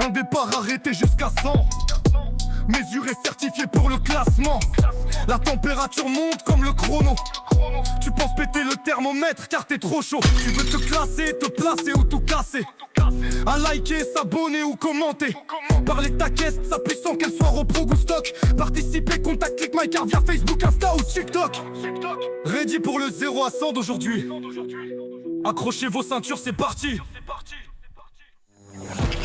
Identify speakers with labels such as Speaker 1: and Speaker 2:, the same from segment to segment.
Speaker 1: Un départ arrêté jusqu'à 100. Mesuré, certifié pour le classement. La température monte comme le chrono. Tu penses péter le thermomètre car t'es trop chaud. Tu veux te classer, te placer ou tout casser. À liker, s'abonner ou commenter. Parler de ta caisse, sa puissance qu'elle soit repro ou stock. Participer, contact, click my card via Facebook, Insta ou TikTok. Ready pour le 0 à 100 d'aujourd'hui. Accrochez vos ceintures, c'est parti.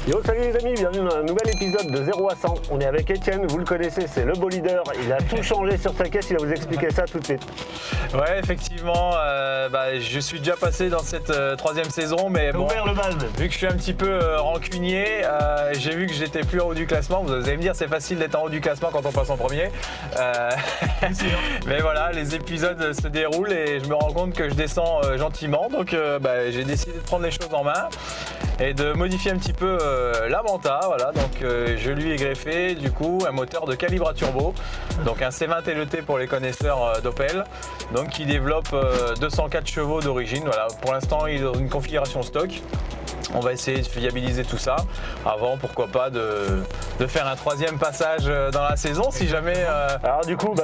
Speaker 2: Yo, salut les amis, bienvenue dans un nouvel épisode de 0 à 100. On est avec Etienne, vous le connaissez, c'est le beau leader. Il a tout changé sur sa caisse, il va vous expliquer ça tout de suite.
Speaker 3: Ouais, effectivement, je suis déjà passé dans cette troisième saison, mais bon,
Speaker 2: Ouvert le bal.
Speaker 3: vu que je suis un petit peu rancunier, j'ai vu que j'étais plus en haut du classement. Vous allez me dire, c'est facile d'être en haut du classement quand on passe en premier. Mais voilà, les épisodes se déroulent et je me rends compte que je descends gentiment. Donc j'ai décidé de prendre les choses en main et de modifier un petit peu la Manta, voilà. Donc je lui ai greffé du coup un moteur de Calibra Turbo, donc un C20 LET pour les connaisseurs d'Opel, donc qui développe 204 chevaux d'origine. Voilà, pour l'instant il est dans une configuration stock. On va essayer de fiabiliser tout ça avant, pourquoi pas, de faire un troisième passage dans la saison si jamais.
Speaker 2: Alors du coup,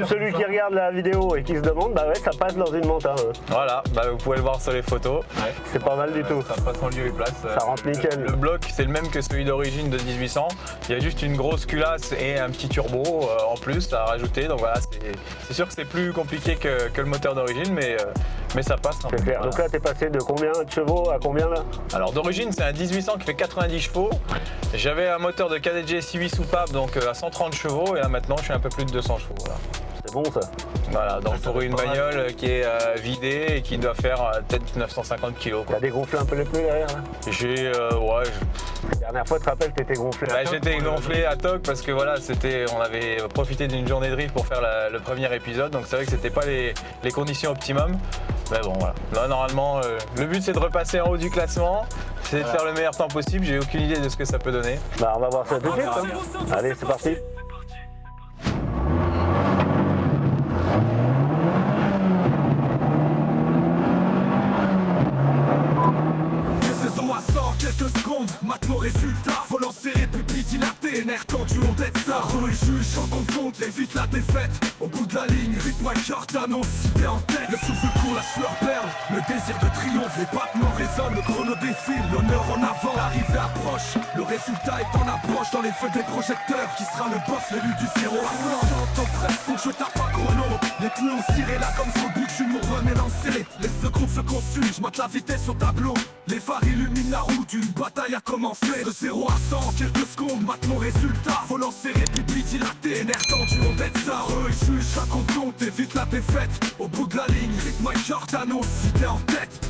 Speaker 2: celui qui regarde la vidéo et qui se demande, ça passe dans une Manta.
Speaker 3: Voilà, vous pouvez le voir sur les photos. Ouais.
Speaker 2: C'est pas mal du tout.
Speaker 3: Ça passe en lieu et place.
Speaker 2: Ça rentre nickel.
Speaker 3: Le bloc, c'est le même que celui d'origine de 1800. Il y a juste une grosse culasse et un petit turbo en plus à rajouter. Donc voilà, c'est sûr que c'est plus compliqué que le moteur d'origine, mais ça passe.
Speaker 2: C'est clair.
Speaker 3: Voilà.
Speaker 2: Donc là, t'es passé de combien de chevaux à combien là?
Speaker 3: Alors d'origine, c'est un 1800 qui fait 90 chevaux. J'avais un moteur de KDJ 6.8 soupape, donc à 130 chevaux. Et là maintenant, je suis un peu plus de 200 chevaux. Voilà.
Speaker 2: C'est bon ça.
Speaker 3: Voilà, donc pour une bagnole qui est vidée et qui doit faire peut-être 950 kg.
Speaker 2: T'as dégonflé un peu les pneus derrière là?
Speaker 3: J'ai,
Speaker 2: La dernière fois, tu te rappelles, t'étais gonflé.
Speaker 3: j'étais gonflé à toc parce que voilà, on avait profité d'une journée de drift pour faire le premier épisode, donc c'est vrai que c'était pas les conditions optimum. Mais bon voilà, là normalement le but c'est de repasser en haut du classement, c'est de faire le meilleur temps possible, j'ai aucune idée de ce que ça peut donner.
Speaker 2: On va voir ça tout de suite. Allez, c'est parti.
Speaker 1: Quelques secondes, mate nos résultats. Volant serré, pupille dilatée, nerfs tendus, on d'être ça. Re et juge, en compte, évite la défaite. Au bout de la ligne, rythme my cœur t'annonce si t'es en tête. Le souffle court, la sueur perle, le désir de triomphe. Les battements résonnent, le chrono défile, l'honneur en avant. L'arrivée approche, le résultat est en approche. Dans les feux des projecteurs, qui sera le boss, l'élu du 0 à 100. Ton presse, donc je tape pas chrono. Les pneus ont ciré là comme sur le bout du mur, remet lancé. Les secondes se consument, je mate la vitesse au tableau. Les phares illuminent la route, une bataille a commencé. De 0 à 100, quelques secondes, mate mon résultat. Volant serré, pipi dilaté, nerfs tendus, on bête ça. Re et juge, chaque compte, évite la défaite. Au bout de la ligne, rythme my cœur t'annonce si t'es en tête.